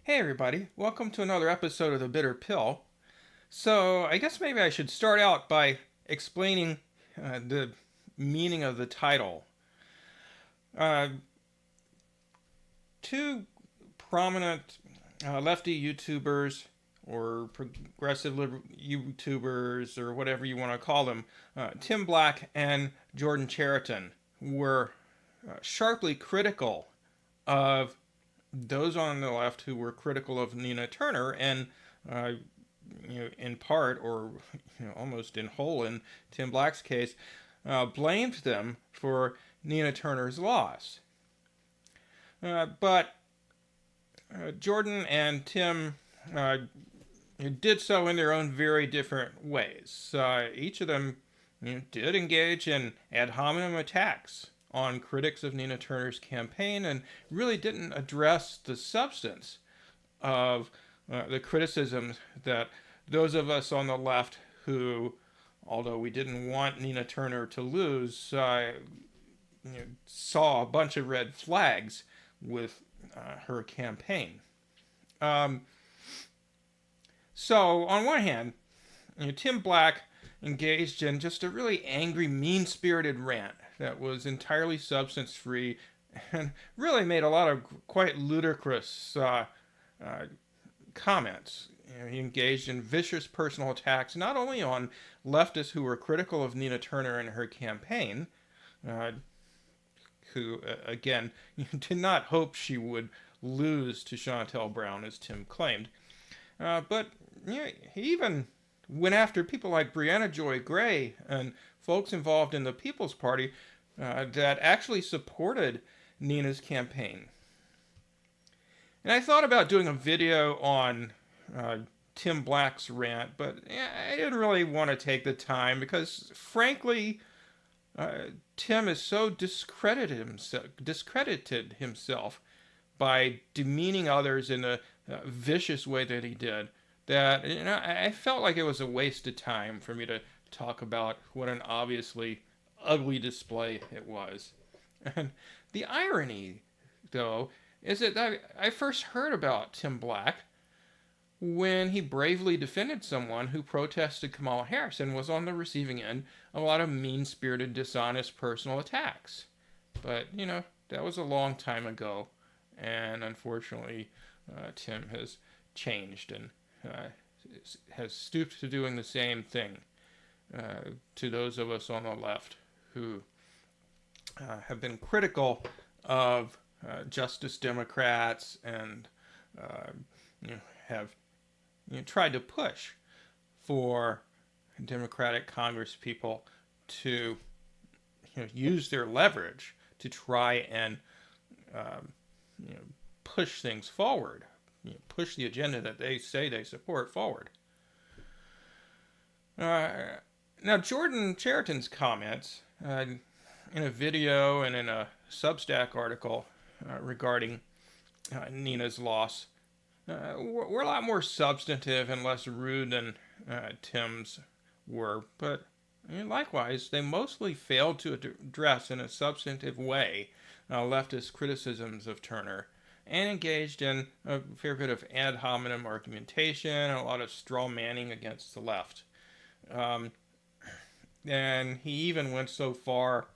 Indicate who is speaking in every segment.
Speaker 1: Hey everybody, welcome to another episode of The Bitter Pill. So, I guess maybe I should start out by explaining the meaning of the title. Uh, Two prominent lefty YouTubers, or progressive YouTubers, or whatever you want to call them, Tim Black and Jordan Chariton, were sharply critical of those on the left who were critical of Nina Turner, and uh, in part, or almost in whole, in Tim Black's case, blamed them for Nina Turner's loss. But Jordan and Tim uh, did so in their own very different ways. Each of them did engage in ad hominem attacks on critics of Nina Turner's campaign and really didn't address the substance of the criticisms that those of us on the left who, although we didn't want Nina Turner to lose, saw a bunch of red flags with her campaign. Um, so, on one hand, Tim Black engaged in just a really angry, mean spirited rant that was entirely substance free and really made a lot of quite ludicrous comments. He engaged in vicious personal attacks not only on leftists who were critical of Nina Turner and her campaign, uh, who, again, did not hope she would lose to Chantel Brown, as Tim claimed, but he even went after people like Brianna Joy Gray and folks involved in the People's Party that actually supported Nina's campaign. And I thought about doing a video on Tim Black's rant, but I didn't really want to take the time because, frankly, Tim is so discredited himself by demeaning others in a vicious way that he did, that I felt like it was a waste of time for me to talk about what an obviously ugly display it was. And the irony, though, is that I first heard about Tim Black when he bravely defended someone who protested Kamala Harris and was on the receiving end of a lot of mean spirited, dishonest personal attacks. But, that was a long time ago, and unfortunately, Tim has changed and has stooped to doing the same thing to those of us on the left who have been critical of Justice Democrats and have tried to push for Democratic Congress people to use their leverage to try and push things forward, push the agenda that they say they support forward. Now, Jordan Chariton's comments in a video and in a Substack article regarding Nina's loss were a lot more substantive and less rude than Tim's were, but likewise, they mostly failed to address in a substantive way leftist criticisms of Turner and engaged in a fair bit of ad hominem argumentation and a lot of straw manning against the left. And he even went so far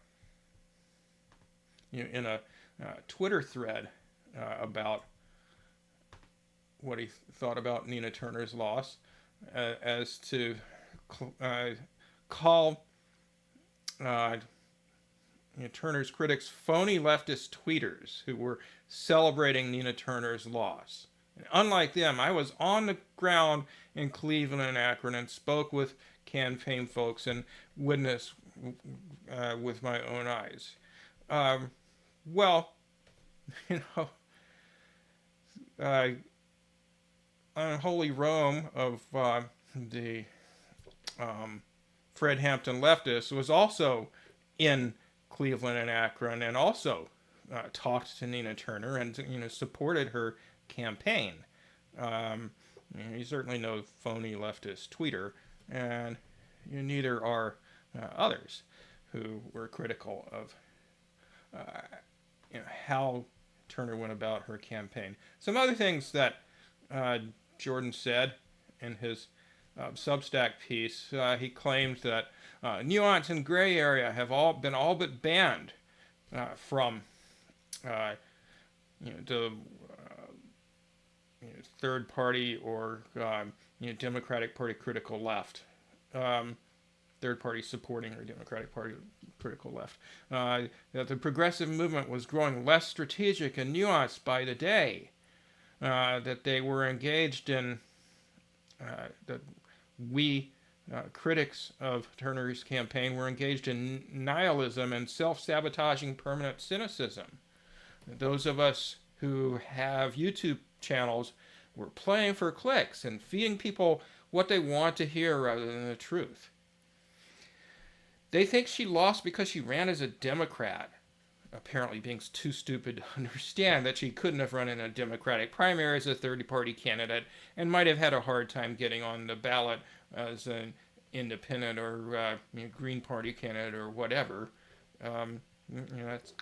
Speaker 1: in a Twitter thread about what he thought about Nina Turner's loss as to call Turner's critics phony leftist tweeters who were celebrating Nina Turner's loss. And unlike them, I was on the ground in Cleveland and Akron and spoke with campaign folks and witnessed with my own eyes. Well, unholy Rome of the Fred Hampton leftists was also in Cleveland and Akron and also talked to Nina Turner and supported her campaign. He's certainly no phony leftist tweeter, and neither are others who were critical of how Turner went about her campaign. Some other things that uh, Jordan said in his Substack piece. He claims that nuance and gray area have all but banned from uh, the third party or Democratic Party critical left. Third party supporting or Democratic Party critical left. That the progressive movement was growing less strategic and nuanced by the day. That they were engaged in, that we, critics of Turner's campaign, were engaged in nihilism and self-sabotaging permanent cynicism. Those of us who have YouTube channels were playing for clicks and feeding people what they want to hear rather than the truth. They think she lost because she ran as a Democrat, apparently being too stupid to understand that she couldn't have run in a Democratic primary as a third-party candidate and might have had a hard time getting on the ballot as an independent or Green Party candidate or whatever. That's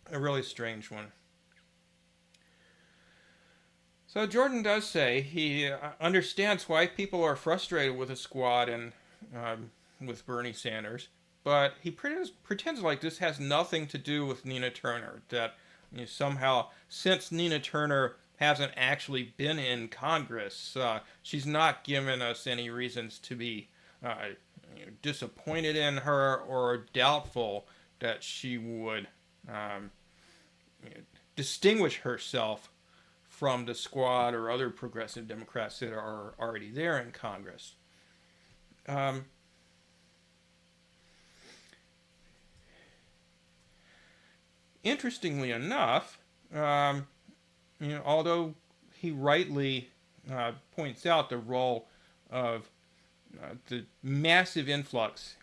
Speaker 1: a really strange one. So Jordan does say he understands why people are frustrated with the squad and with Bernie Sanders, but he pretends like this has nothing to do with Nina Turner, that somehow, since Nina Turner hasn't actually been in Congress, she's not given us any reasons to be disappointed in her or doubtful that she would distinguish herself from the squad or other progressive Democrats that are already there in Congress. Interestingly enough, although he rightly points out the role of the massive influx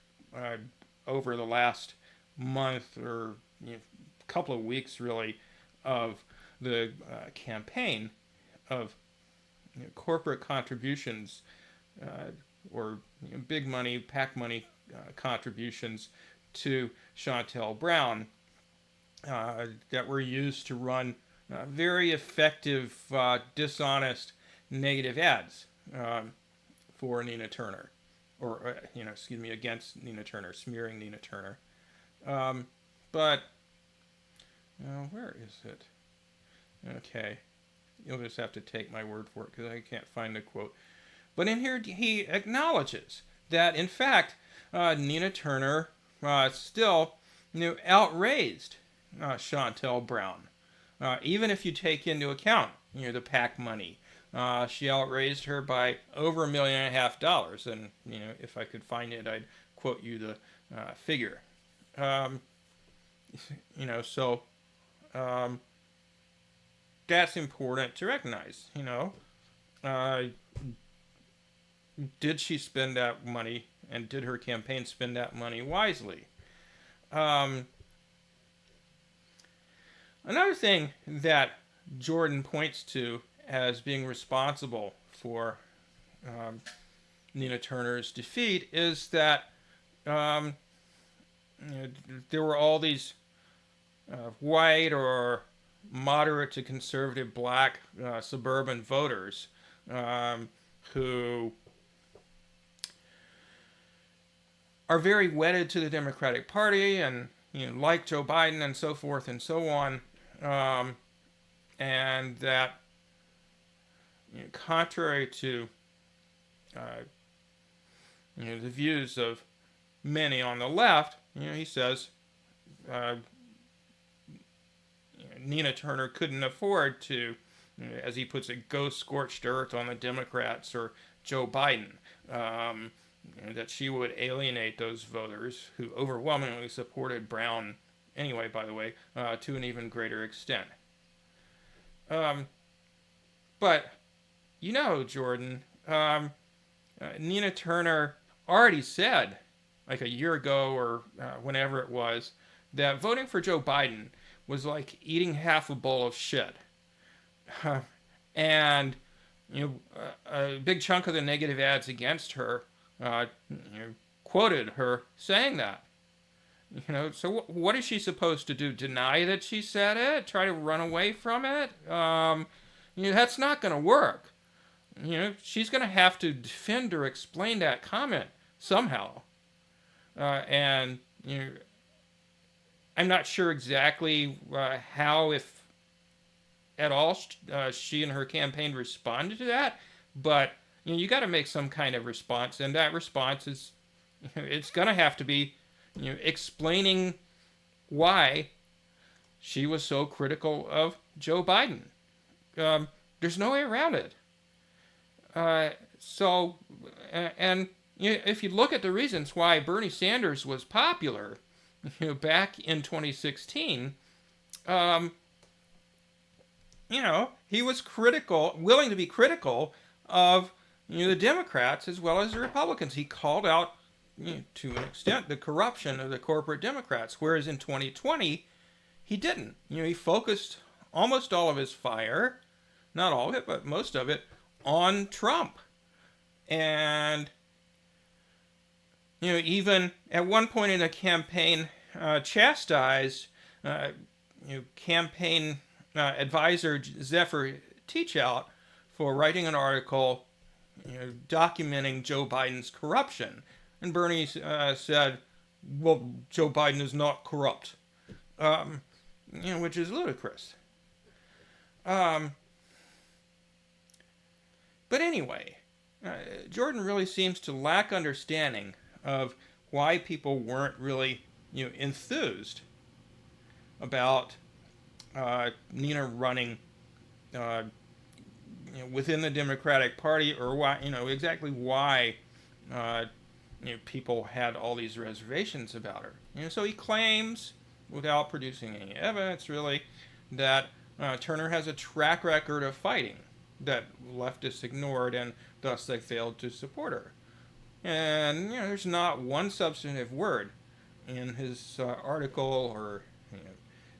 Speaker 1: over the last month or couple of weeks, really, of the campaign of corporate contributions or big money, PAC money contributions to Shontel Brown that were used to run very effective, dishonest, negative ads for Nina Turner, or against Nina Turner, smearing Nina Turner. But where is it? Okay, you'll just have to take my word for it because I can't find the quote. But in here, he acknowledges that, in fact, Nina Turner still outraised Shontel Brown. Even if you take into account the PAC money. She outraised her by over $1.5 million. And, if I could find it, I'd quote you the figure. So that's important to recognize, did she spend that money, and did her campaign spend that money wisely? Another thing that Jordan points to as being responsible for Nina Turner's defeat is that there were all these white or moderate to conservative black suburban voters who are very wedded to the Democratic Party and like Joe Biden and so forth and so on, and that contrary to the views of many on the left, he says Nina Turner couldn't afford to, as he puts it, go scorched earth on the Democrats or Joe Biden. That she would alienate those voters who overwhelmingly supported Brown anyway, by the way, to an even greater extent. But, Jordan, Nina Turner already said, like a year ago or whenever it was, that voting for Joe Biden was like eating half a bowl of shit. And, a big chunk of the negative ads against her quoted her saying that. So what is she supposed to do? Deny that she said it? Try to run away from it? That's not going to work. she's going to have to defend or explain that comment somehow. And I'm not sure exactly how, if at all, she and her campaign responded to that. But you got to make some kind of response, and that response is, it's going to have to be, explaining why she was so critical of Joe Biden. There's no way around it. And if you look at the reasons why Bernie Sanders was popular, back in 2016, he was willing to be critical of the Democrats as well as the Republicans. He called out, to an extent, the corruption of the corporate Democrats, whereas in 2020, he didn't. He focused almost all of his fire, not all of it, but most of it, on Trump. And, even at one point in the campaign, chastised campaign advisor Zephyr Teachout for writing an article documenting Joe Biden's corruption. And Bernie said, well, Joe Biden is not corrupt, which is ludicrous. But anyway, Jordan really seems to lack understanding of why people weren't really, enthused about Nina running within the Democratic Party, or why, exactly why people had all these reservations about her. So he claims, without producing any evidence really, that Turner has a track record of fighting that leftists ignored, and thus they failed to support her. And there's not one substantive word in his article or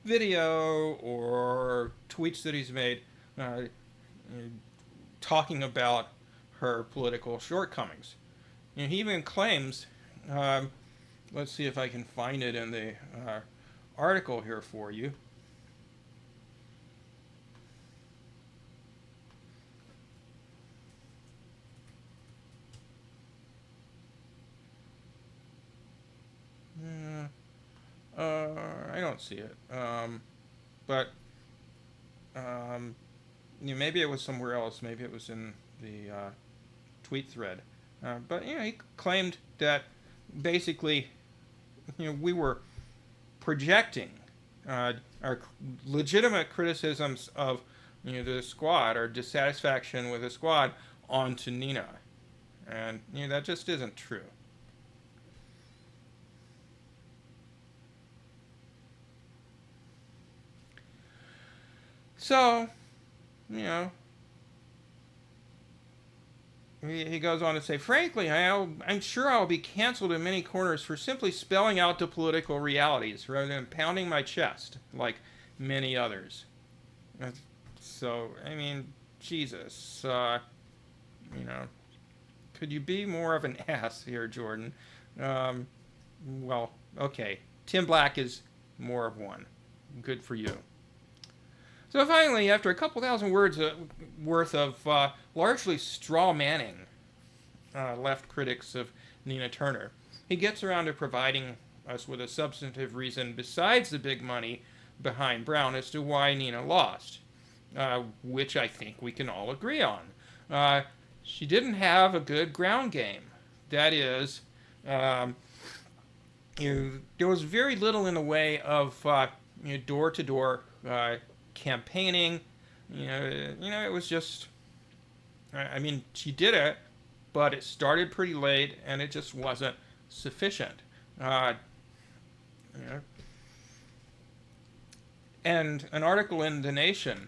Speaker 1: video or tweets that he's made talking about her political shortcomings. He even claims, let's see if I can find it in the article here for you. I don't see it. But maybe it was somewhere else. Maybe it was in the tweet thread. But he claimed that basically, we were projecting our legitimate criticisms of the squad, our dissatisfaction with the squad, onto Nina, and that just isn't true. So, he goes on to say, frankly, I'm sure I'll be canceled in many corners for simply spelling out the political realities rather than pounding my chest like many others. So, Jesus, could you be more of an ass here, Jordan? Well, okay. Tim Black is more of one. Good for you. So finally, after a couple thousand words worth of largely straw manning left critics of Nina Turner, he gets around to providing us with a substantive reason besides the big money behind Brown as to why Nina lost, which I think we can all agree on. She didn't have a good ground game. That is, there was very little in the way of door-to-door campaigning. It was just, she did it, but it started pretty late, and it just wasn't sufficient. And an article in The Nation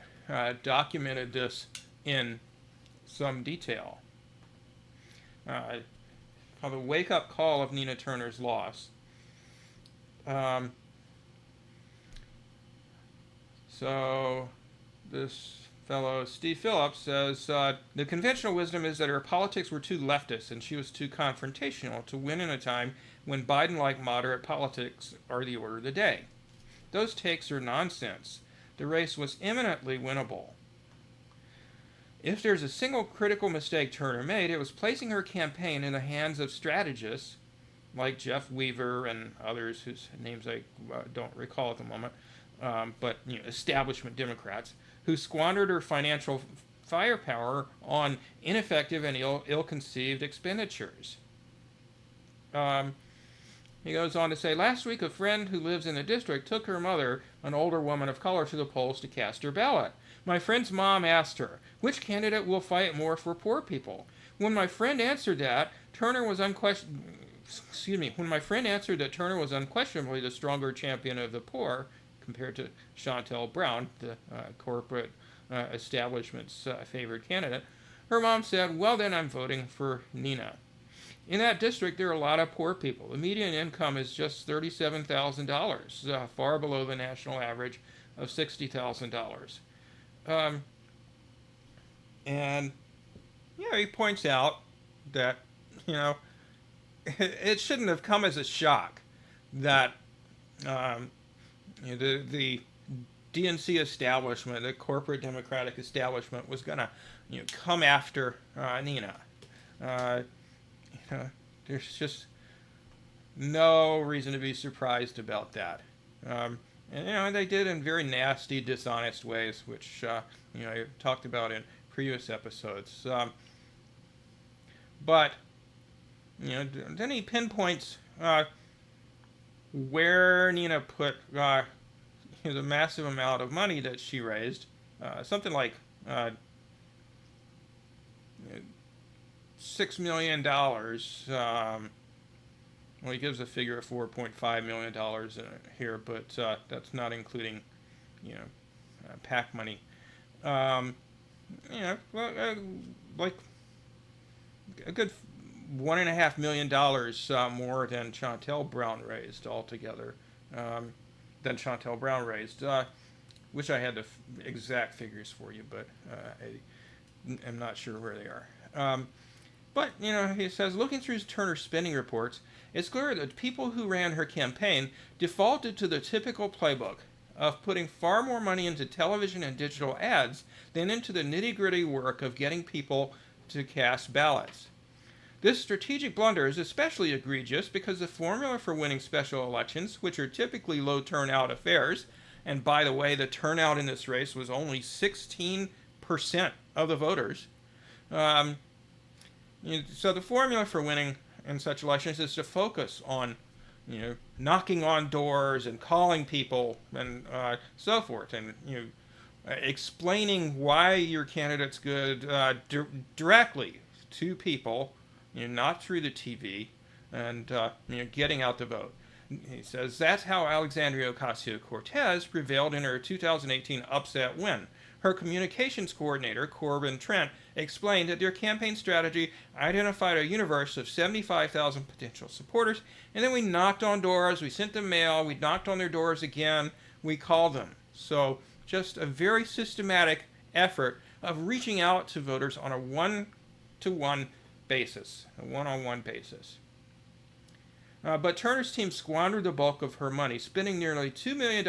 Speaker 1: documented this in some detail. Called The Wake-Up Call of Nina Turner's Loss. So this fellow, Steve Phillips, says, the conventional wisdom is that her politics were too leftist and she was too confrontational to win in a time when Biden-like moderate politics are the order of the day. Those takes are nonsense. The race was eminently winnable. If there's a single critical mistake Turner made, it was placing her campaign in the hands of strategists like Jeff Weaver and others whose names I don't recall at the moment, but establishment Democrats who squandered her financial firepower on ineffective and ill-conceived expenditures. He goes on to say, last week a friend who lives in the district took her mother, an older woman of color, to the polls to cast her ballot. My friend's mom asked her, which candidate will fight more for poor people? When my friend answered that, Turner was unquestionably the stronger champion of the poor, compared to Chantel Brown, the corporate establishment's favored candidate, her mom said, well then I'm voting for Nina. In that district, there are a lot of poor people. The median income is just $37,000, far below the national average of $60,000. And he points out that it shouldn't have come as a shock that the DNC establishment, the corporate Democratic establishment, was going to come after Nina. There's just no reason to be surprised about that. And they did in very nasty, dishonest ways, which I talked about in previous episodes. But then he pinpoints where Nina put the massive amount of money that she raised, something like $6 million. He gives a figure of $4.5 million here, but that's not including, PAC money. Like a good $1.5 million more than Chantel Brown raised altogether. Wish I had the exact figures for you, but I am not sure where they are. But he says, looking through Turner's spending reports, it's clear that people who ran her campaign defaulted to the typical playbook of putting far more money into television and digital ads than into the nitty-gritty work of getting people to cast ballots. This strategic blunder is especially egregious because the formula for winning special elections, which are typically low turnout affairs, and by the way, the turnout in this race was only 16% of the voters. So the formula for winning in such elections is to focus on, knocking on doors and calling people and so forth, and explaining why your candidate's good directly to people, not through the TV, and getting out the vote. He says that's how Alexandria Ocasio-Cortez prevailed in her 2018 upset win. Her communications coordinator, Corbin Trent, explained that their campaign strategy identified a universe of 75,000 potential supporters, and then we knocked on doors, we sent them mail, we knocked on their doors again, we called them. So just a very systematic effort of reaching out to voters on a one-to-one basis, a one-on-one basis. But Turner's team squandered the bulk of her money, spending nearly $2 million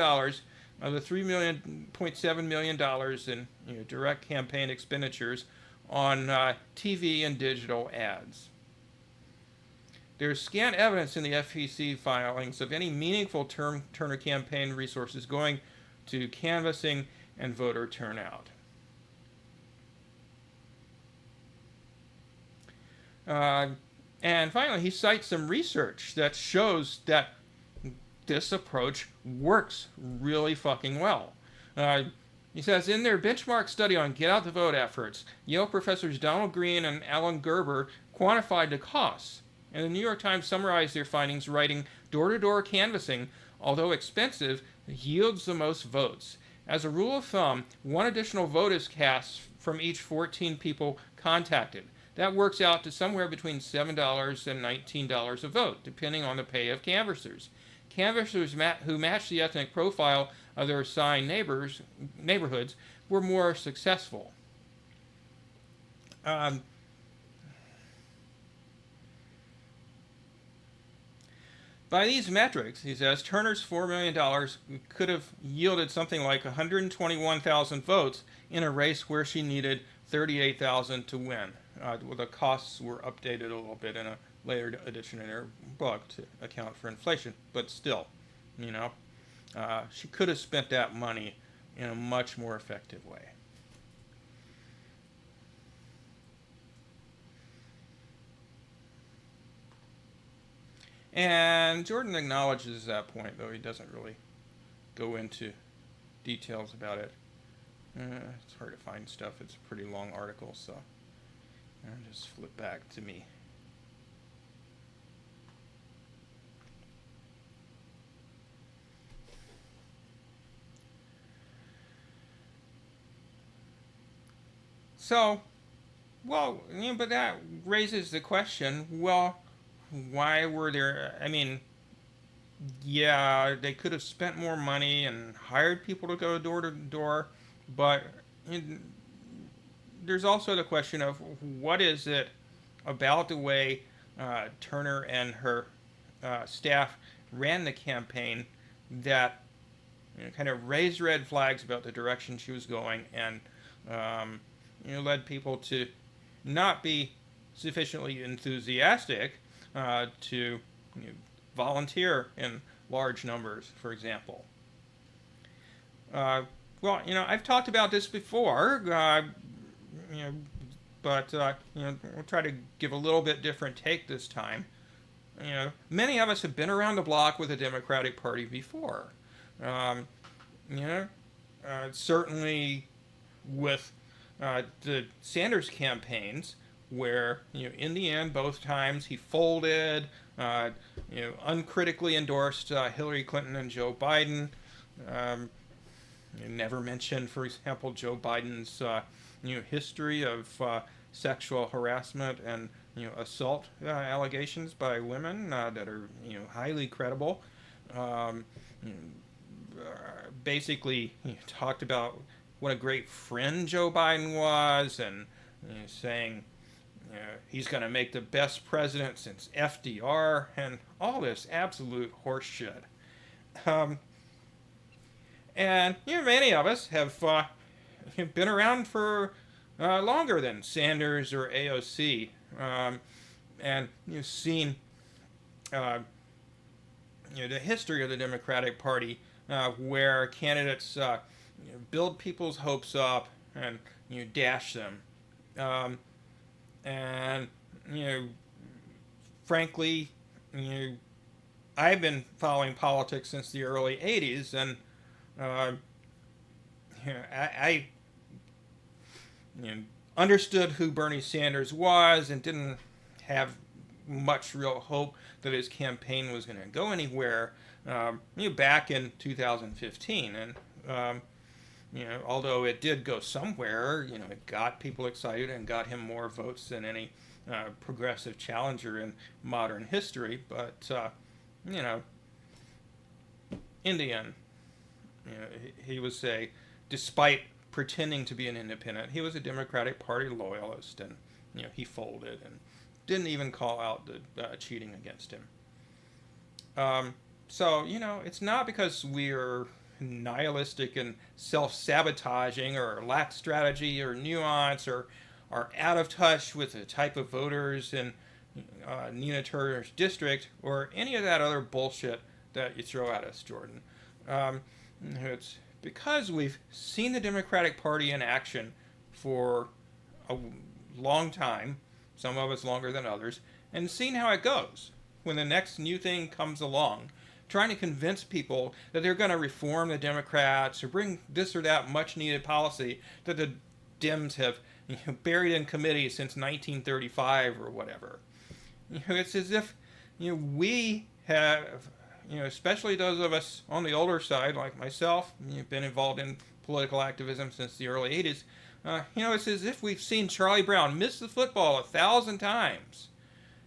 Speaker 1: of the $3.7 million in direct campaign expenditures on TV and digital ads. There's scant evidence in the FEC filings of any meaningful Turner campaign resources going to canvassing and voter turnout. And finally, he cites some research that shows that this approach works really fucking well. He says, in their benchmark study on get out the vote efforts, Yale professors Donald Green and Alan Gerber quantified the costs. And the New York Times summarized their findings, writing, door-to-door canvassing, although expensive, yields the most votes. As a rule of thumb, one additional vote is cast from each 14 people contacted. That works out to somewhere between $7 and $19 a vote, depending on the pay of canvassers. Canvassers who matched the ethnic profile of their assigned neighborhoods were more successful. By these metrics, he says, Turner's $4 million could have yielded something like 121,000 votes in a race where she needed $38,000 to win. Well, the costs were updated a little bit in a later edition in her book to account for inflation, but still, you know, she could have spent that money in a much more effective way. And Jordan acknowledges that point, though he doesn't really go into details about it. It's hard to find stuff. It's a pretty long article, so I'll just flip back to me. So, well, you know, but that raises the question, well, why were there, I mean, yeah, they could have spent more money and hired people to go door to door, but there's also the question of what is it about the way Turner and her staff ran the campaign that kind of raised red flags about the direction she was going and led people to not be sufficiently enthusiastic to volunteer in large numbers, for example. Well, I've talked about this before, but we'll try to give a little bit different take this time. Many of us have been around the block with the Democratic Party before. Certainly with the Sanders campaigns, where in the end, both times he folded, uncritically endorsed Hillary Clinton and Joe Biden. Never mentioned, for example, Joe Biden's history of sexual harassment and assault allegations by women that are highly credible. Basically, talked about what a great friend Joe Biden was, and saying he's going to make the best president since FDR, and all this absolute horseshit. And many of us have been around for longer than Sanders or AOC, and you've seen the history of the Democratic Party, where candidates build people's hopes up and dash them, and frankly, I've been following politics since the early '80s, and I understood who Bernie Sanders was and didn't have much real hope that his campaign was going to go anywhere back in 2015. And although it did go somewhere, it got people excited and got him more votes than any progressive challenger in modern history. But in the end, he was despite pretending to be an independent, he was a Democratic Party loyalist, and he folded and didn't even call out the cheating against him. So it's not because we're nihilistic and self-sabotaging or lack strategy or nuance or are out of touch with the type of voters in Nina Turner's district or any of that other bullshit that you throw at us, Jordan. It's because we've seen the Democratic Party in action for a long time, some of us longer than others, and seen how it goes when the next new thing comes along, trying to convince people that they're going to reform the Democrats or bring this or that much-needed policy that the Dems have buried in committee since 1935 or whatever. It's as if we have, especially those of us on the older side, like myself, been involved in political activism since the early 80s. It's as if we've seen Charlie Brown miss the football 1,000 times.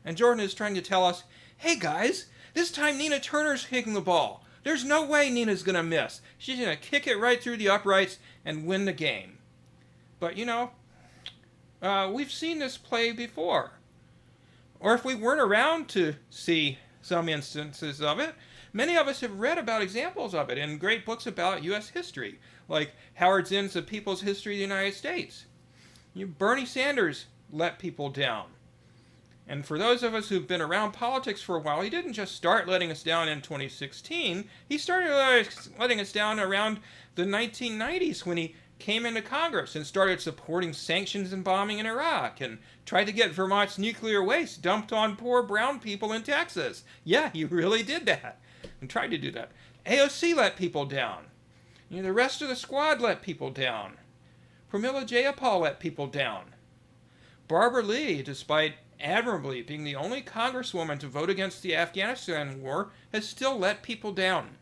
Speaker 1: And Jordan is trying to tell us, hey guys, this time Nina Turner's kicking the ball. There's no way Nina's going to miss. She's going to kick it right through the uprights and win the game. But, we've seen this play before. Or if we weren't around to see some instances of it, many of us have read about examples of it in great books about U.S. history, like Howard Zinn's The People's History of the United States. Bernie Sanders let people down. And for those of us who've been around politics for a while, he didn't just start letting us down in 2016. He started letting us down around the 1990s when he came into Congress and started supporting sanctions and bombing in Iraq and tried to get Vermont's nuclear waste dumped on poor brown people in Texas. Yeah, he really did that and tried to do that. AOC let people down. The rest of the squad let people down. Pramila Jayapal let people down. Barbara Lee, despite admirably being the only congresswoman to vote against the Afghanistan war, has still let people down.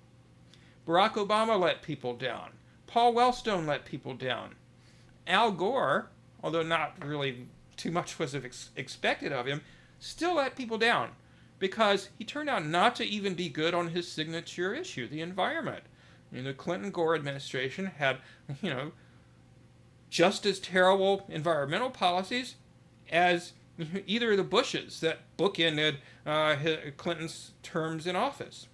Speaker 1: Barack Obama let people down. Paul Wellstone let people down. Al Gore, although not really too much was expected of him, still let people down because he turned out not to even be good on his signature issue, the environment. The Clinton-Gore administration had, just as terrible environmental policies as either of the Bushes that bookended Clinton's terms in office.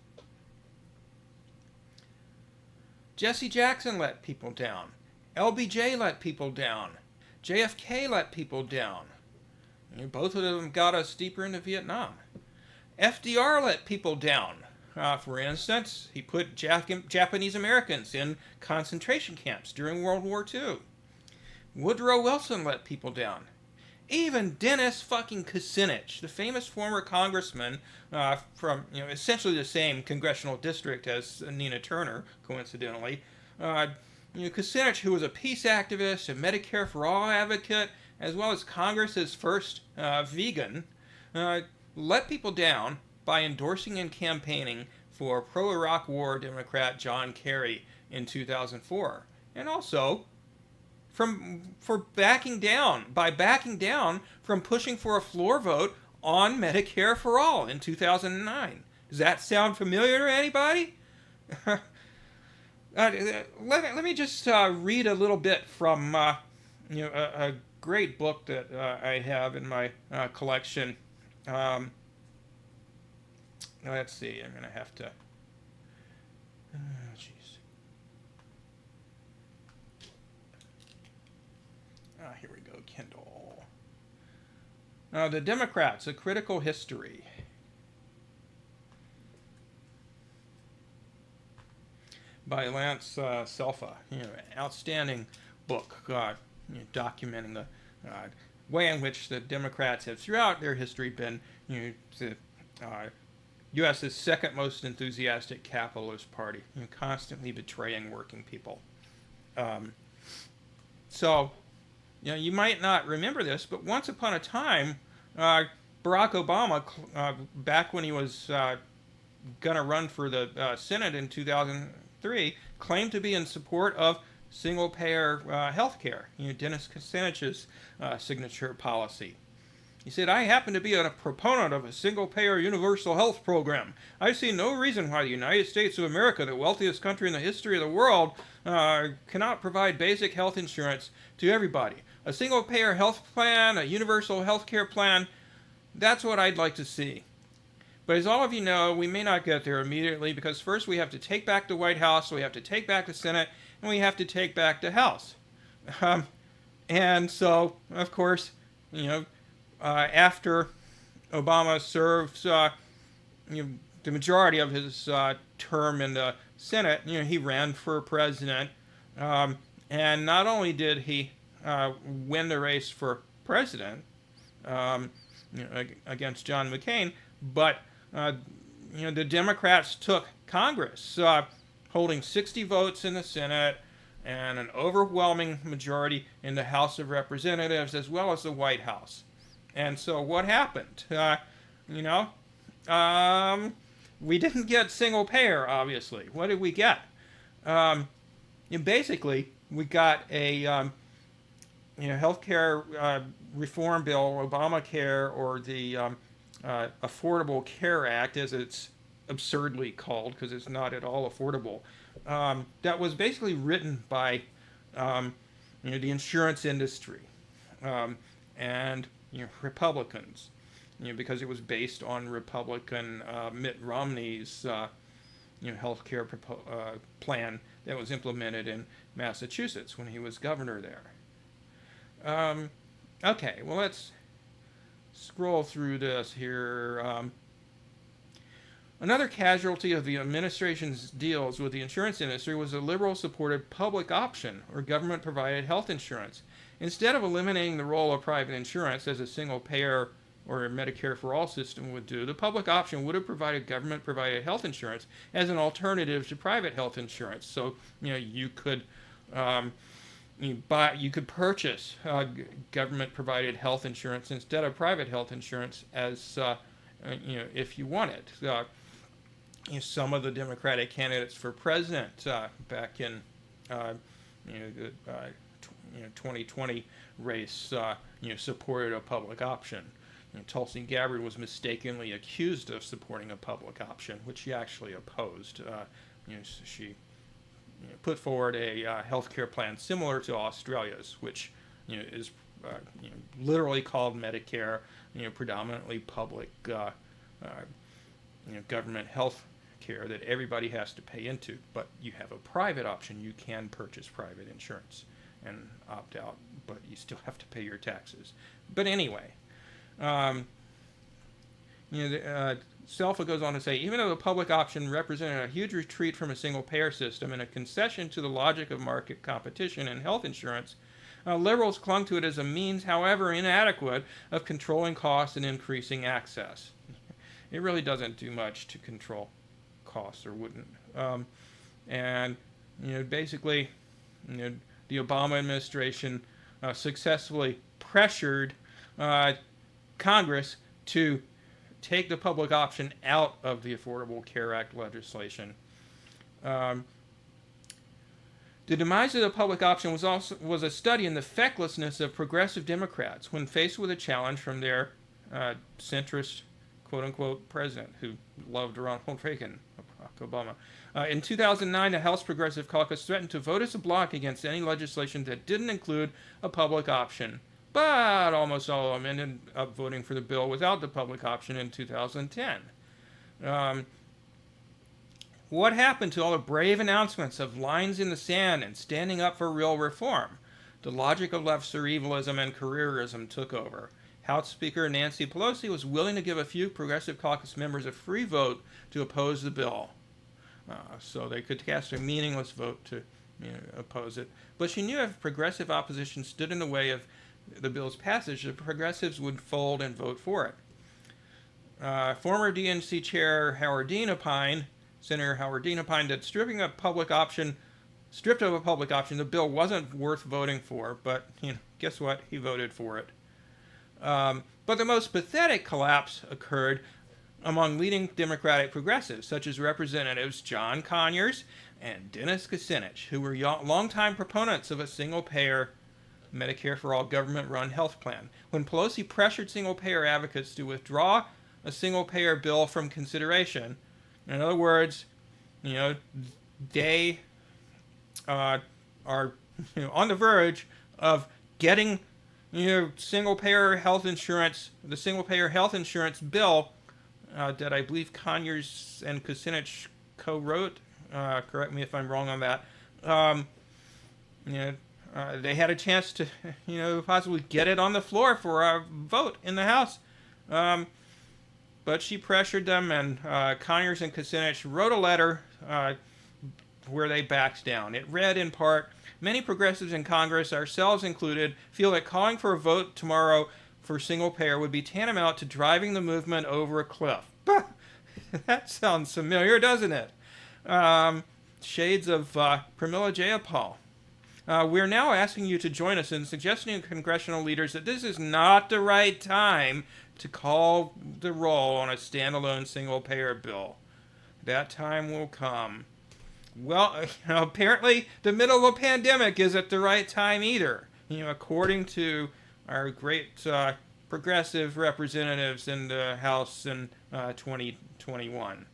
Speaker 1: Jesse Jackson let people down. LBJ let people down. JFK let people down. Both of them got us deeper into Vietnam. FDR let people down. For instance, he put Japanese Americans in concentration camps during World War II. Woodrow Wilson let people down. Even Dennis fucking Kucinich, the famous former congressman from essentially the same congressional district as Nina Turner, coincidentally, Kucinich, who was a peace activist, a Medicare for All advocate, as well as Congress's first vegan, let people down by endorsing and campaigning for pro-Iraq war Democrat John Kerry in 2004, and also backing down from pushing for a floor vote on Medicare for All in 2009. Does that sound familiar to anybody? Let me just read a little bit from a great book that I have in my collection. Let's see. I'm gonna have to. Here we go, Kindle. The Democrats, A Critical History. By Lance Selfa. Outstanding book documenting the way in which the Democrats have throughout their history been the U.S.'s second most enthusiastic capitalist party, constantly betraying working people. So, you might not remember this, but once upon a time, Barack Obama, back when he was going to run for the Senate in 2003, claimed to be in support of single-payer health care, Dennis Kucinich's signature policy. He said, I happen to be a proponent of a single-payer universal health program. I see no reason why the United States of America, the wealthiest country in the history of the world, cannot provide basic health insurance to everybody. A single-payer health plan, a universal health care plan, that's what I'd like to see. But as all of you know, we may not get there immediately because first we have to take back the White House, we have to take back the Senate, and we have to take back the House. And so, of course, after Obama serves the majority of his term in the Senate, he ran for president. And not only did he win the race for president against John McCain, but the Democrats took Congress, holding 60 votes in the Senate and an overwhelming majority in the House of Representatives as well as the White House. And so what happened? We didn't get single payer, obviously. What did we get? Basically, we got a healthcare reform bill, Obamacare, or the Affordable Care Act, as it's absurdly called, because it's not at all affordable. That was basically written by the insurance industry and Republicans, because it was based on Republican Mitt Romney's health care plan that was implemented in Massachusetts when he was governor there. Um, okay, well, let's scroll through this here. Another casualty of the administration's deals with the insurance industry was a liberal supported public option, or government provided health insurance. Instead of eliminating the role of private insurance as a single payer or a Medicare for all system would do, the public option would have provided government provided health insurance as an alternative to private health insurance. So, you could. You could purchase government provided health insurance instead of private health insurance as if you wanted. Some of the Democratic candidates for president back in the 2020 race supported a public option. Tulsi Gabbard was mistakenly accused of supporting a public option, which she actually opposed. She put forward a healthcare plan similar to Australia's, which is literally called Medicare, predominantly public government health care that everybody has to pay into. But you have a private option. You can purchase private insurance and opt out, but you still have to pay your taxes. But anyway, Selfa goes on to say, even though the public option represented a huge retreat from a single-payer system and a concession to the logic of market competition in health insurance, liberals clung to it as a means, however inadequate, of controlling costs and increasing access. It really doesn't do much to control costs, or wouldn't. And basically, the Obama administration successfully pressured Congress to take the public option out of the Affordable Care Act legislation. The demise of the public option was a study in the fecklessness of progressive Democrats when faced with a challenge from their centrist, quote-unquote, president who loved Ronald Reagan, Barack Obama. In 2009, the House Progressive Caucus threatened to vote as a bloc against any legislation that didn't include a public option. But almost all of them ended up voting for the bill without the public option in 2010. What happened to all the brave announcements of lines in the sand and standing up for real reform? The logic of left survivalism and careerism took over. House Speaker Nancy Pelosi was willing to give a few Progressive Caucus members a free vote to oppose the bill, so they could cast a meaningless vote to oppose it. But she knew if progressive opposition stood in the way of the bill's passage, the progressives would fold and vote for it. Former DNC Chair Senator Howard Dean opined that stripped of a public option, the bill wasn't worth voting for. But guess what? He voted for it. But the most pathetic collapse occurred among leading Democratic progressives, such as Representatives John Conyers and Dennis Kucinich, who were longtime proponents of a single-payer Medicare for all government-run health plan. When Pelosi pressured single-payer advocates to withdraw a single-payer bill from consideration, in other words, they are on the verge of getting single-payer health insurance, the single-payer health insurance bill that I believe Conyers and Kucinich co-wrote. Correct me if I'm wrong on that. They had a chance to, possibly get it on the floor for a vote in the House. But she pressured them, and Conyers and Kucinich wrote a letter where they backed down. It read in part, "Many progressives in Congress, ourselves included, feel that calling for a vote tomorrow for single payer would be tantamount to driving the movement over a cliff." That sounds familiar, doesn't it? Shades of Pramila Jayapal. We're now asking you to join us in suggesting to congressional leaders that this is not the right time to call the roll on a standalone single-payer bill. That time will come. Well, apparently the middle of a pandemic isn't the right time either, according to our great progressive representatives in the House in 2021.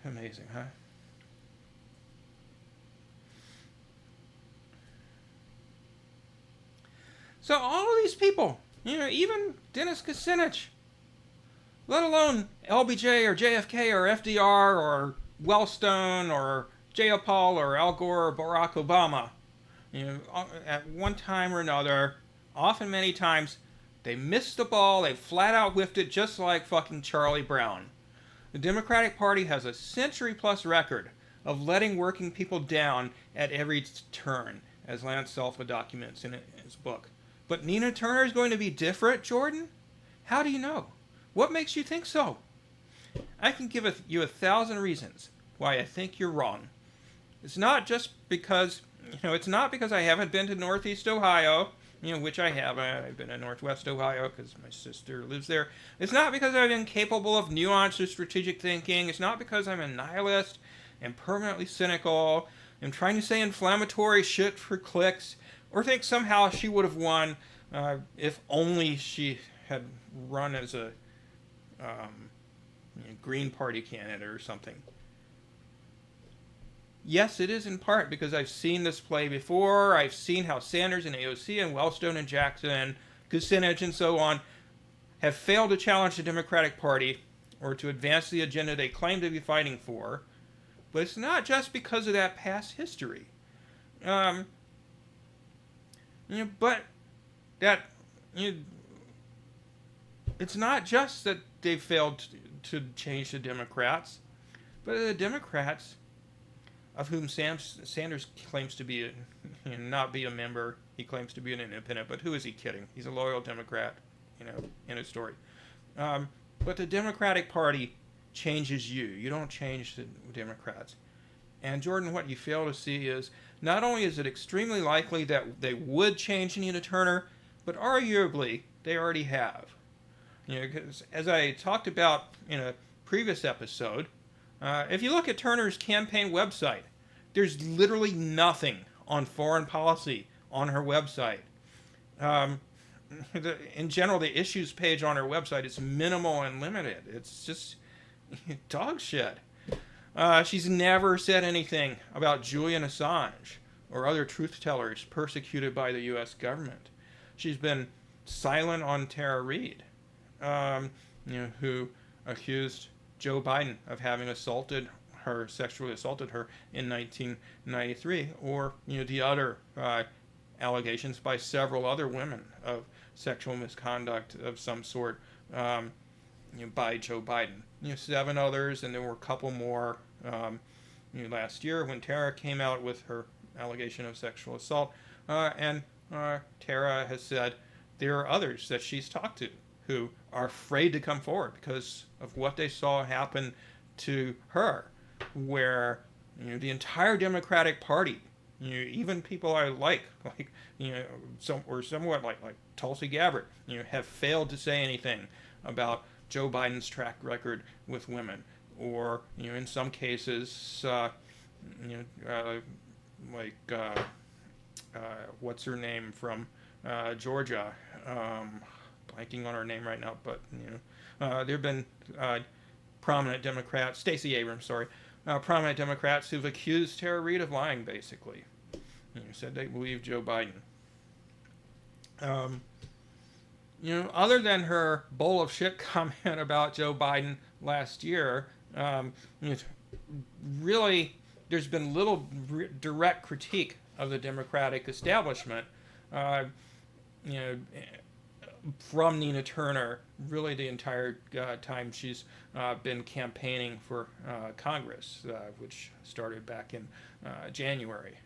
Speaker 1: Amazing, huh? So all of these people, even Dennis Kucinich, let alone LBJ or JFK or FDR or Wellstone or Jayapal or Al Gore or Barack Obama, at one time or another, often many times, they missed the ball, they flat out whiffed it, just like fucking Charlie Brown. The Democratic Party has a century plus record of letting working people down at every turn, as Lance Salva documents in his book. But Nina Turner is going to be different, Jordan? How do you know? What makes you think so? I can give you 1,000 reasons why I think you're wrong. It's not just because, it's not because I haven't been to Northeast Ohio, which I have. I've been in Northwest Ohio because my sister lives there. It's not because I'm incapable of nuanced or strategic thinking. It's not because I'm a nihilist and permanently cynical and trying to say inflammatory shit for clicks, or think somehow she would have won if only she had run as a Green Party candidate or something. Yes, it is in part because I've seen this play before. I've seen how Sanders and AOC and Wellstone and Jackson and Kucinich and so on have failed to challenge the Democratic Party or to advance the agenda they claim to be fighting for. But it's not just because of that past history. But that it's not just that they failed to change the Democrats, but the Democrats, of whom Sanders claims to be not be a member. He claims to be an independent, but who is he kidding? He's a loyal Democrat, in his story. But the Democratic Party changes you. You don't change the Democrats. And Jordan, what you fail to see is not only is it extremely likely that they would change Nina Turner, but arguably they already have. Because as I talked about in a previous episode, if you look at Turner's campaign website, there's literally nothing on foreign policy on her website. In general, the issues page on her website is minimal and limited. It's just dog shit. She's never said anything about Julian Assange or other truth tellers persecuted by the U.S. government. She's been silent on Tara Reade, who accused Joe Biden of having sexually assaulted her in 1993, or the other allegations by several other women of sexual misconduct of some sort by Joe Biden. 7 others, and there were a couple more last year when Tara came out with her allegation of sexual assault, and Tara has said there are others that she's talked to who are afraid to come forward because of what they saw happen to her, where the entire Democratic Party, even people I like somewhat like Tulsi Gabbard, have failed to say anything about Joe Biden's track record with women, or in some cases, what's her name from Georgia? Blanking on her name right now, but there have been prominent Democrats, Stacey Abrams, prominent Democrats who've accused Tara Reade of lying, basically. Said they believe Joe Biden. Other than her bowl of shit comment about Joe Biden last year, really, there's been little direct critique of the Democratic establishment, from Nina Turner, really the entire time she's been campaigning for Congress, which started back in January.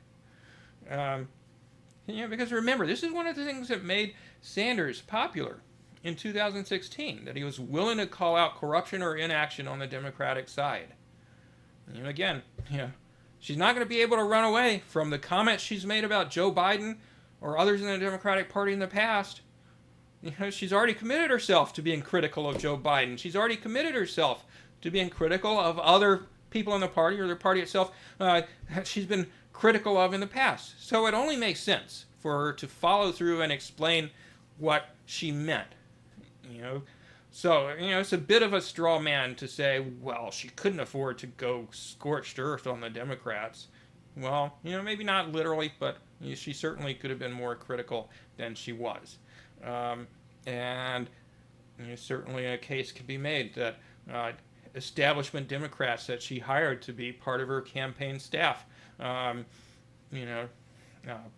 Speaker 1: Because remember, this is one of the things that made Sanders popular in 2016, that he was willing to call out corruption or inaction on the Democratic side. She's not going to be able to run away from the comments she's made about Joe Biden or others in the Democratic Party in the past. She's already committed herself to being critical of Joe Biden. She's already committed herself to being critical of other people in the party or the party itself she's been critical of in the past. So it only makes sense for her to follow through and explain what she meant. So, it's a bit of a straw man to say, well, she couldn't afford to go scorched earth on the Democrats. Well, maybe not literally, but she certainly could have been more critical than she was. And certainly a case can be made that establishment Democrats that she hired to be part of her campaign staff, um, you know,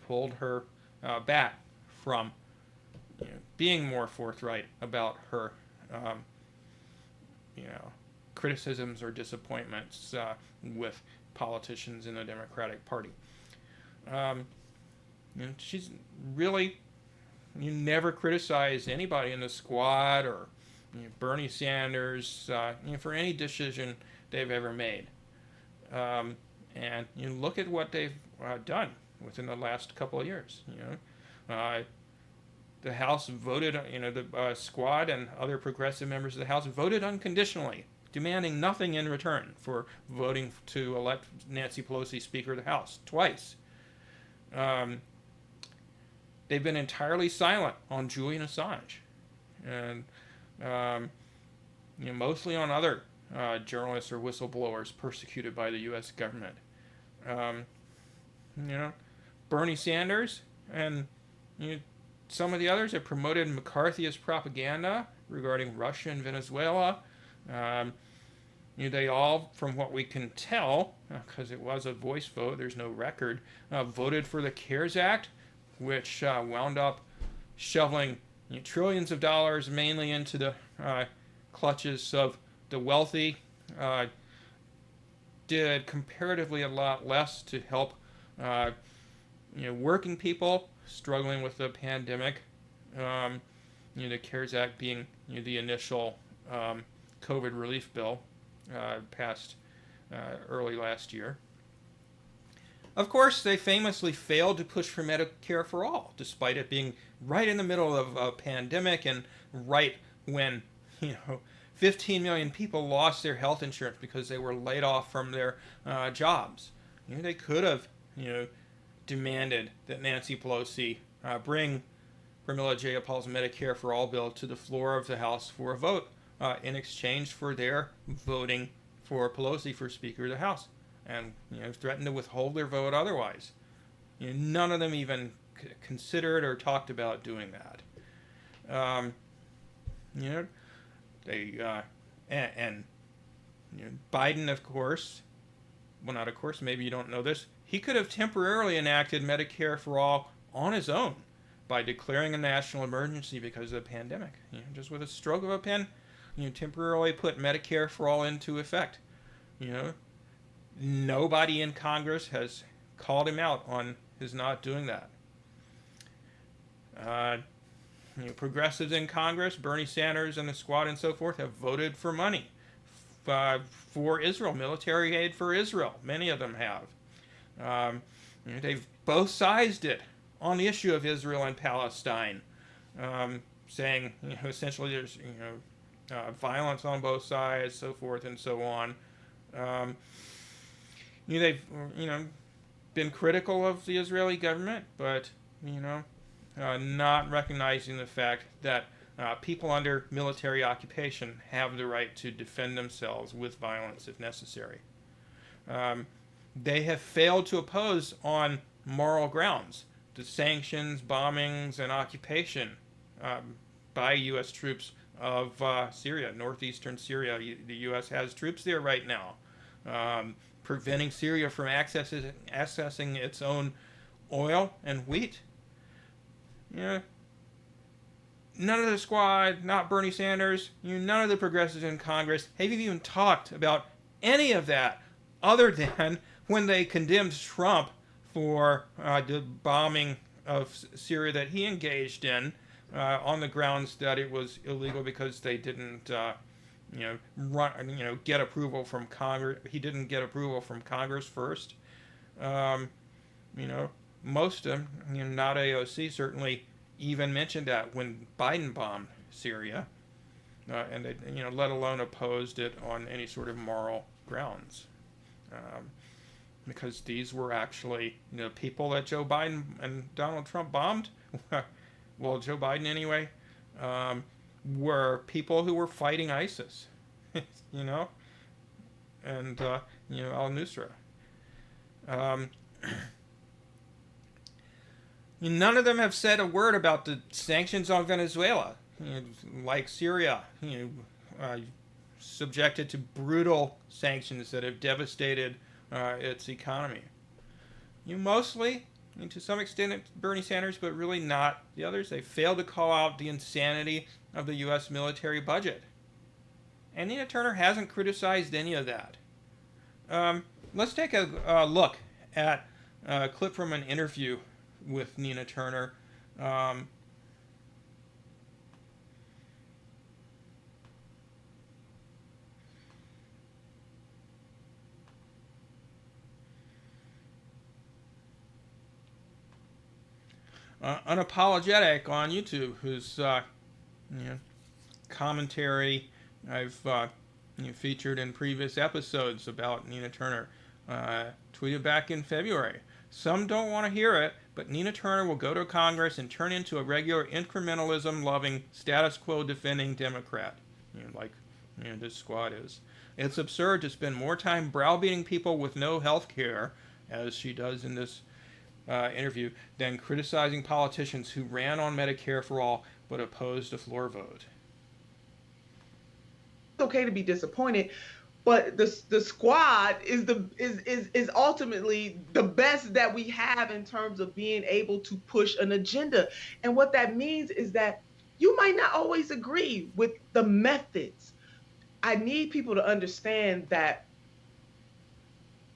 Speaker 1: pulled her back from being more forthright about her, um, you know, criticisms or disappointments with politicians in the Democratic Party. Um, she's really never criticized anybody in the squad or Bernie Sanders for any decision they've ever made. And you look at what they've done within the last couple of years. The House voted, the squad and other progressive members of the House voted unconditionally, demanding nothing in return for voting to elect Nancy Pelosi Speaker of the House twice. They've been entirely silent on Julian Assange, and mostly on other journalists or whistleblowers persecuted by the U.S. government. Bernie Sanders and some of the others have promoted McCarthyist propaganda regarding Russia and Venezuela. They all, from what we can tell, because it was a voice vote, there's no record, voted for the CARES Act, which wound up shoveling trillions of dollars mainly into the clutches of the wealthy, did comparatively a lot less to help working people struggling with the pandemic. The CARES Act being the initial COVID relief bill passed early last year. Of course, they famously failed to push for Medicare for all, despite it being right in the middle of a pandemic and right when 15 million people lost their health insurance because they were laid off from their jobs. They could have demanded that Nancy Pelosi bring Pramila Jayapal's Medicare for All bill to the floor of the House for a vote in exchange for their voting for Pelosi for Speaker of the House, and threatened to withhold their vote otherwise. None of them even considered or talked about doing that. They and Biden, of course. Well, not of course. Maybe you don't know this. He could have temporarily enacted Medicare for All on his own by declaring a national emergency because of the pandemic. Just with a stroke of a pen, temporarily put Medicare for All into effect. Nobody in Congress has called him out on his not doing that. Progressives in Congress, Bernie Sanders and the squad and so forth, have voted for money for Israel, military aid for Israel. Many of them have. They've both sized it on the issue of Israel and Palestine, saying essentially there's violence on both sides, so forth and so on. They've been critical of the Israeli government, but not recognizing the fact that people under military occupation have the right to defend themselves with violence if necessary. They have failed to oppose on moral grounds the sanctions, bombings, and occupation by U.S. troops of Syria, northeastern Syria. The U.S. has troops there right now, preventing Syria from accessing its own oil and wheat. None of the squad, not Bernie Sanders, none of the progressives in Congress have even talked about any of that other than when they condemned Trump for the bombing of Syria that he engaged in on the grounds that it was illegal because they didn't get approval from Congress. He didn't get approval from Congress first. Most of them, not AOC, certainly even mentioned that when Biden bombed Syria, and they, let alone opposed it on any sort of moral grounds, because these were actually, people that Joe Biden and Donald Trump bombed. Well, Joe Biden anyway, were people who were fighting ISIS, and al-Nusra. None of them have said a word about the sanctions on Venezuela, like Syria, subjected to brutal sanctions that have devastated its economy. Mostly, and to some extent, it's Bernie Sanders, but really not the others. They failed to call out the insanity of the U.S. military budget. And Nina Turner hasn't criticized any of that. Let's take a look at a clip from an interview with Nina Turner. Unapologetic on YouTube, whose commentary I've featured in previous episodes about Nina Turner, tweeted back in February. Some don't want to hear it, but Nina Turner will go to Congress and turn into a regular incrementalism-loving, status quo-defending Democrat, like this squad is. It's absurd to spend more time browbeating people with no health care, as she does in this interview, than criticizing politicians who ran on Medicare for all but opposed a floor vote.
Speaker 2: It's okay to be disappointed, but the squad is ultimately the best that we have in terms of being able to push an agenda. And what that means is that you might not always agree with the methods. I need people to understand that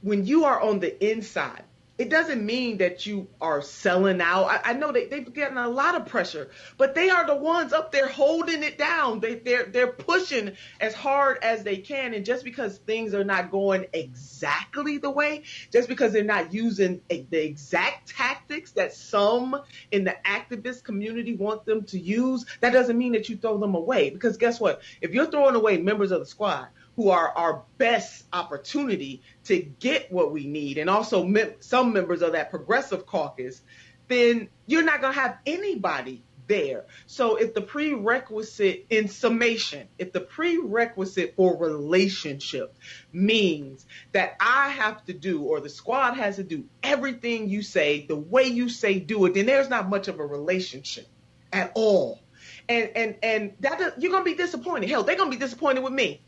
Speaker 2: when you are on the inside, it doesn't mean that you are selling out. I know they've gotten a lot of pressure, but they are the ones up there holding it down. They're pushing as hard as they can. And just because things are not going exactly the way, just because they're not using the exact tactics that some in the activist community want them to use, that doesn't mean that you throw them away. Because guess what? If you're throwing away members of the squad, who are our best opportunity to get what we need, and also some members of that progressive caucus, then you're not going to have anybody there. So if the prerequisite, in summation, if the prerequisite for relationship means that I have to do, or the squad has to do everything you say, the way you say do it, then there's not much of a relationship at all. And that you're going to be disappointed. Hell, they're going to be disappointed with me.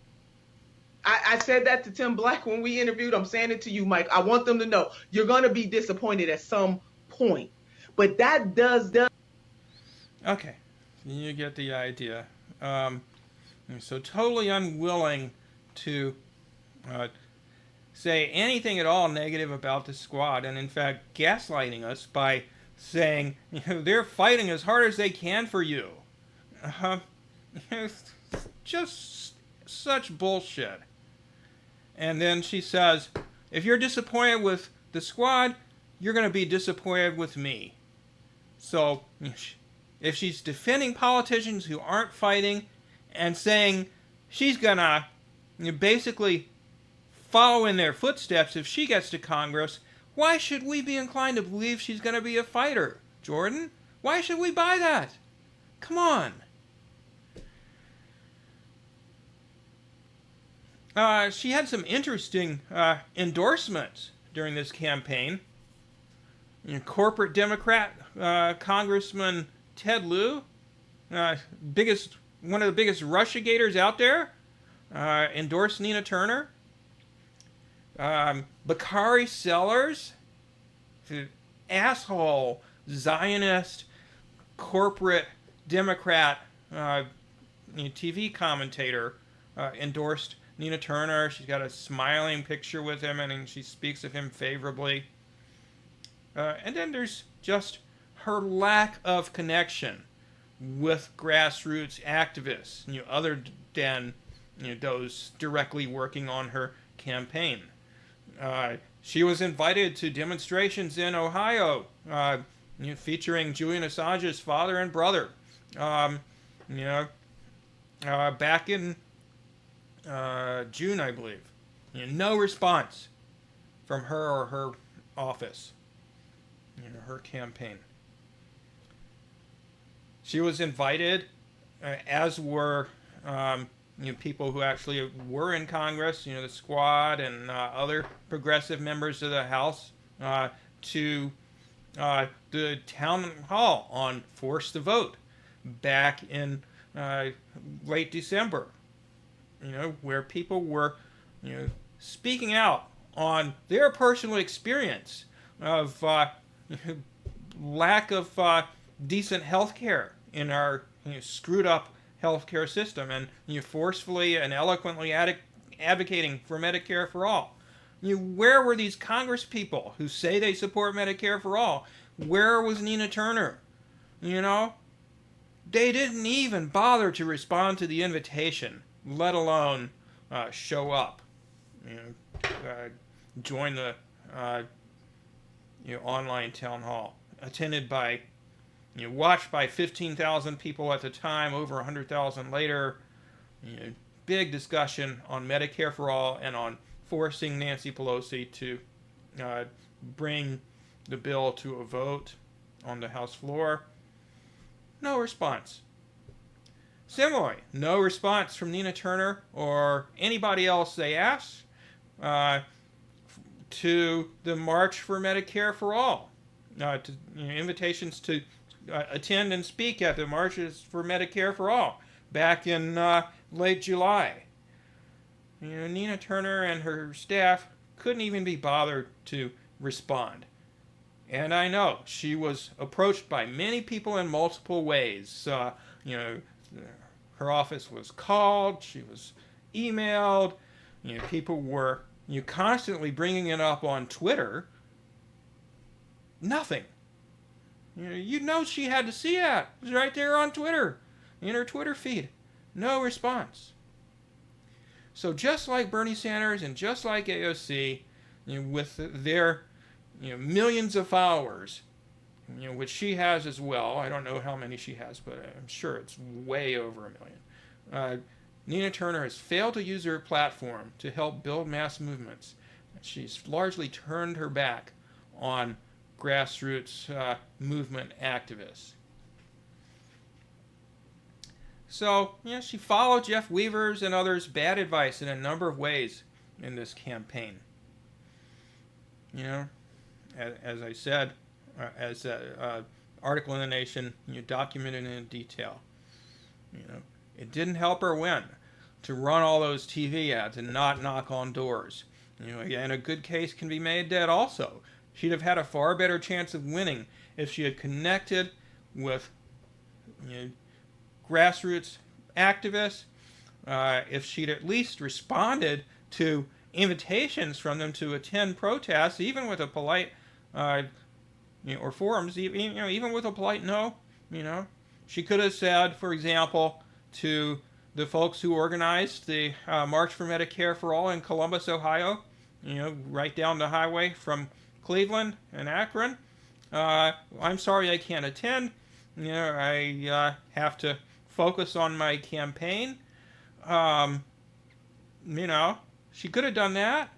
Speaker 2: I said that to Tim Black when we interviewed. I'm saying it to you, Mike. I want them to know you're going to be disappointed at some point. But that does.
Speaker 1: Okay. You get the idea. So totally unwilling to say anything at all negative about the squad, and in fact gaslighting us by saying, they're fighting as hard as they can for you. Just such bullshit. And then she says, if you're disappointed with the squad, you're going to be disappointed with me. So, if she's defending politicians who aren't fighting and saying she's going to basically follow in their footsteps if she gets to Congress, why should we be inclined to believe she's going to be a fighter, Jordan? Why should we buy that? Come on. She had some interesting endorsements during this campaign. Corporate Democrat Congressman Ted Lieu, one of the biggest Russiagators out there, endorsed Nina Turner. Bakari Sellers, the asshole Zionist corporate Democrat TV commentator, endorsed Nina Turner. She's got a smiling picture with him, and she speaks of him favorably. And then there's just her lack of connection with grassroots activists, other than those directly working on her campaign. She was invited to demonstrations in Ohio, featuring Julian Assange's father and brother. Back in June, I believe. No response from her or her office, her campaign. She was invited, as were people who actually were in Congress, the squad and other progressive members of the House, to the town hall on Force the Vote back in late December. where people were, speaking out on their personal experience of lack of decent health care in our screwed up healthcare system, and forcefully and eloquently advocating for Medicare for all. Where were these Congress people who say they support Medicare for all? Where was Nina Turner? They didn't even bother to respond to the invitation, let alone show up. Join the online town hall, attended by, watched by 15,000 people at the time, over 100,000 later. Big discussion on Medicare for all and on forcing Nancy Pelosi to bring the bill to a vote on the House floor. No response. Similarly, no response from Nina Turner or anybody else they asked to the March for Medicare for All, invitations to attend and speak at the marches for Medicare for All back in late July. Nina Turner and her staff couldn't even be bothered to respond. And I know she was approached by many people in multiple ways. Her office was called, she was emailed, people were constantly bringing it up on Twitter. Nothing. She had to see it. It was right there on Twitter, in her Twitter feed. No response. So just like Bernie Sanders and just like AOC, with their millions of followers, which she has as well. I don't know how many she has, but I'm sure it's way over 1 million. Nina Turner has failed to use her platform to help build mass movements. She's largely turned her back on grassroots movement activists. So, she followed Jeff Weaver's and others' bad advice in a number of ways in this campaign. As I said, as an article in The Nation documented in detail, it didn't help her win to run all those TV ads and not knock on doors. And a good case can be made that also she'd have had a far better chance of winning if she had connected with grassroots activists, if she'd at least responded to invitations from them to attend protests, even with a polite, or forums, even with a polite no. She could have said, for example, to the folks who organized the March for Medicare for All in Columbus, Ohio, right down the highway from Cleveland and Akron, I'm sorry I can't attend. I have to focus on my campaign. She could have done that,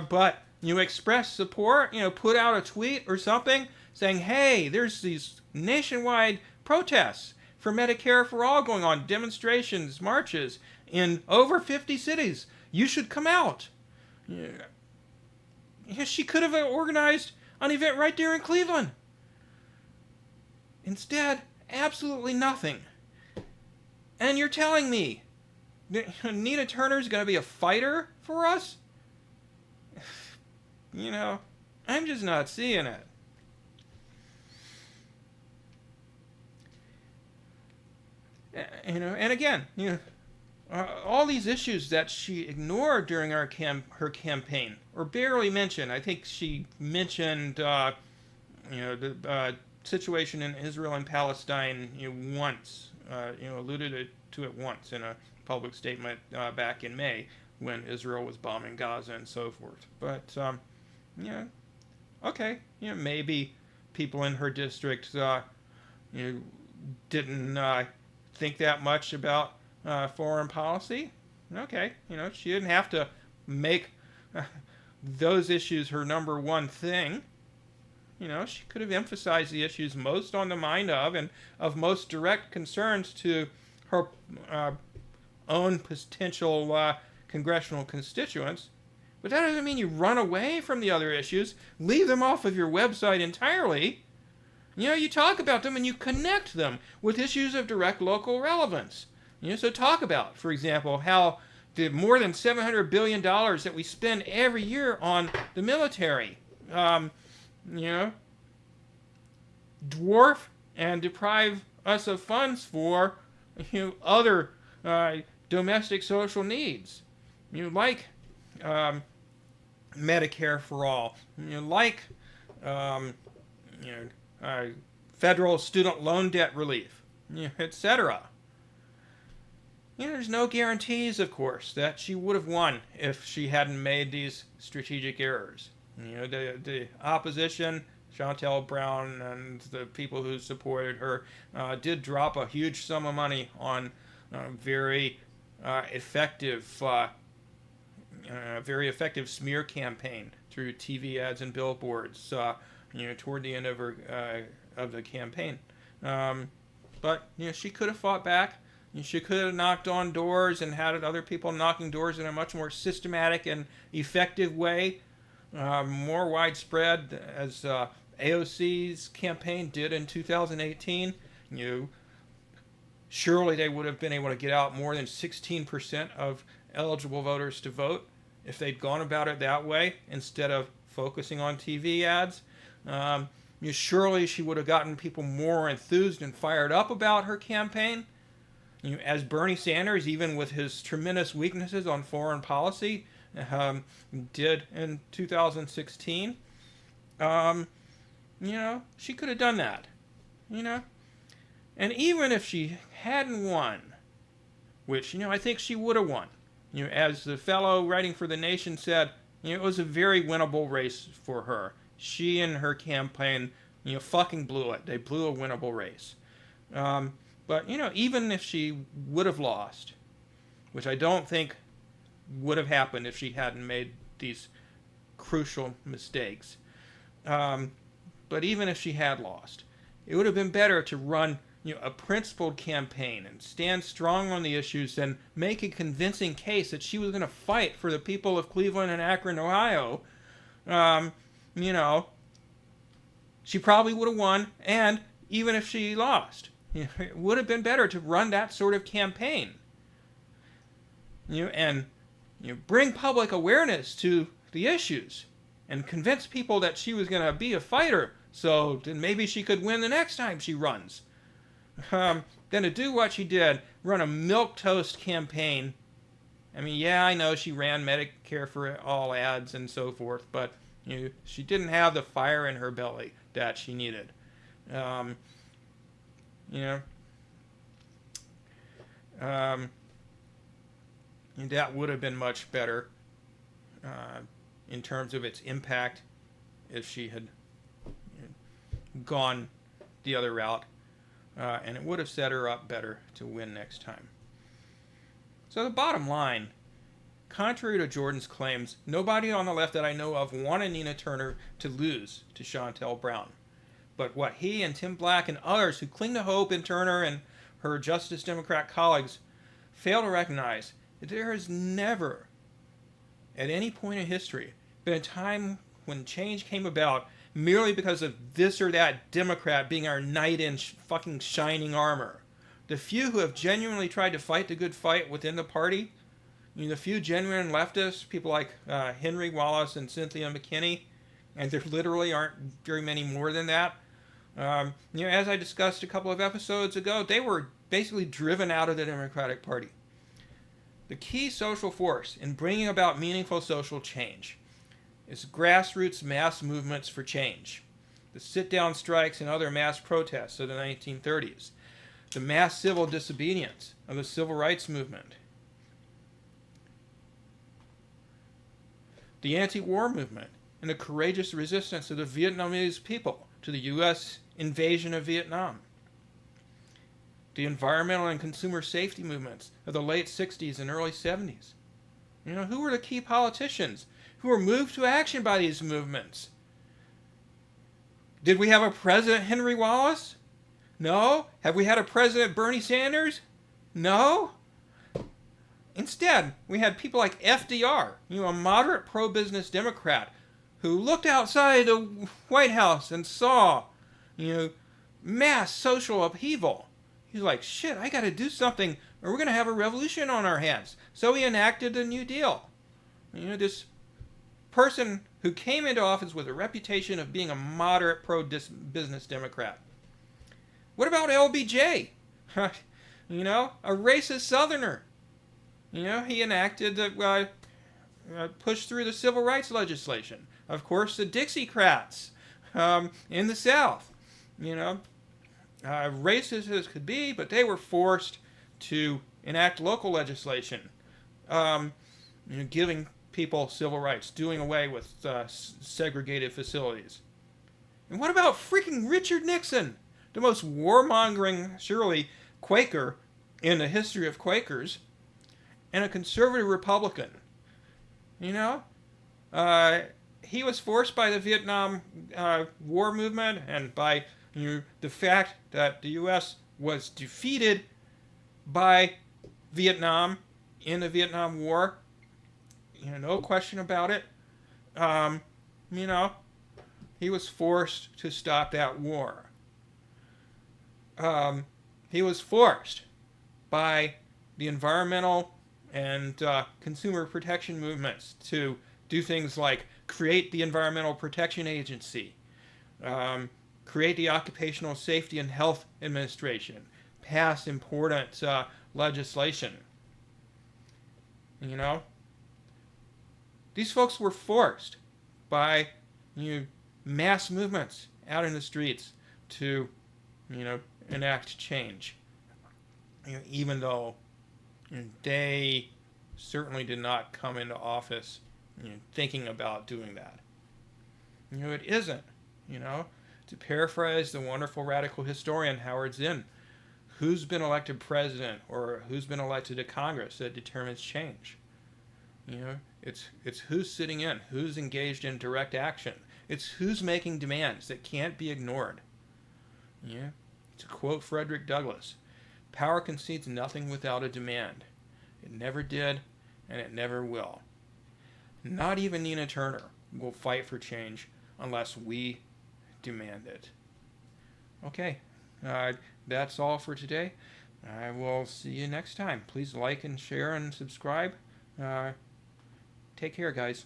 Speaker 1: but express support, put out a tweet or something saying, hey, there's these nationwide protests for Medicare for All going on, demonstrations, marches in over 50 cities. You should come out. She could have organized an event right there in Cleveland. Instead, absolutely nothing. And you're telling me Nina Turner's going to be a fighter for us? I'm just not seeing it. And again, all these issues that she ignored during her campaign, or barely mentioned. I think she mentioned, the situation in Israel and Palestine once, alluded to it once in a public statement back in May when Israel was bombing Gaza and so forth. But, okay, maybe people in her district, didn't think that much about foreign policy. Okay, she didn't have to make those issues her number one thing. She could have emphasized the issues most on the mind of and of most direct concerns to her own potential congressional constituents. But that doesn't mean you run away from the other issues, leave them off of your website entirely. You talk about them and you connect them with issues of direct local relevance. So talk about, for example, how the more than $700 billion that we spend every year on the military. You know, dwarf and deprive us of funds for other domestic social needs. Like Medicare for all. Like federal student loan debt relief, etc. There's no guarantees, of course, that she would have won if she hadn't made these strategic errors. The opposition, Chantel Brown, and the people who supported her did drop a huge sum of money on very effective smear campaign through TV ads and billboards. Toward the end of the campaign, but she could have fought back. She could have knocked on doors and had other people knocking doors in a much more systematic and effective way, more widespread, as AOC's campaign did in 2018. Surely they would have been able to get out more than 16% of eligible voters to vote if they'd gone about it that way instead of focusing on TV ads. Surely she would have gotten people more enthused and fired up about her campaign. As Bernie Sanders, even with his tremendous weaknesses on foreign policy, did in 2016. She could have done that. And even if she hadn't won, which, I think she would have won. As the fellow writing for The Nation said, it was a very winnable race for her. She and her campaign, fucking blew it. They blew a winnable race. But, even if she would have lost, which I don't think would have happened if she hadn't made these crucial mistakes, but even if she had lost, it would have been better to run a principled campaign and stand strong on the issues and make a convincing case that she was going to fight for the people of Cleveland and Akron, Ohio. She probably would have won, and even if she lost, it would have been better to run that sort of campaign. And bring public awareness to the issues and convince people that she was going to be a fighter, so then maybe she could win the next time she runs. Then to do what she did, run a milquetoast campaign. I know she ran Medicare for all ads and so forth, but she didn't have the fire in her belly that she needed. That would have been much better in terms of its impact if she had gone the other route, and it would have set her up better to win next time. So the bottom line, contrary to Jordan's claims, nobody on the left that I know of wanted Nina Turner to lose to Chantel Brown. But what he and Tim Black and others who cling to hope in Turner and her Justice Democrat colleagues fail to recognize that there has never, at any point in history, been a time when change came about merely because of this or that Democrat being our knight in fucking shining armor. The few who have genuinely tried to fight the good fight within the party, the few genuine leftists, people like Henry Wallace and Cynthia McKinney, and there literally aren't very many more than that. As I discussed a couple of episodes ago, they were basically driven out of the Democratic Party. The key social force in bringing about meaningful social change is grassroots mass movements for change. The sit-down strikes and other mass protests of the 1930s. The mass civil disobedience of the civil rights movement. The anti-war movement and the courageous resistance of the Vietnamese people to the U.S. invasion of Vietnam. The environmental and consumer safety movements of the late 60s and early 70s. Who were the key politicians who were moved to action by these movements? Did we have a President Henry Wallace? No. Have we had a President Bernie Sanders? No. Instead, we had people like FDR, a moderate pro-business Democrat who looked outside the White House and saw, mass social upheaval. He's like, shit, I got to do something or we're going to have a revolution on our hands. So he enacted the New Deal. This person who came into office with a reputation of being a moderate pro-business Democrat. What about LBJ? A racist Southerner. He enacted pushed through the civil rights legislation. Of course, the Dixiecrats in the South. Racist as could be, but they were forced to enact local legislation, giving people civil rights, doing away with segregated facilities. And what about freaking Richard Nixon, the most warmongering, surely, Quaker in the history of Quakers, and a conservative Republican? He was forced by the Vietnam War movement and by the fact that the U.S. was defeated by Vietnam in the Vietnam War. No question about it. He was forced to stop that war. He was forced by the environmental and consumer protection movements to do things like create the Environmental Protection Agency, create the Occupational Safety and Health Administration, pass important legislation. These folks were forced by mass movements out in the streets to enact change, even though they certainly did not come into office thinking about doing that. It isn't. To paraphrase the wonderful radical historian Howard Zinn, who's been elected president or who's been elected to Congress that determines change. It's who's sitting in, who's engaged in direct action. It's who's making demands that can't be ignored. To quote Frederick Douglass, power concedes nothing without a demand. It never did, and it never will. Not even Nina Turner will fight for change unless we demand it. Okay, that's all for today. I will see you next time. Please like and share and subscribe. Take care, guys.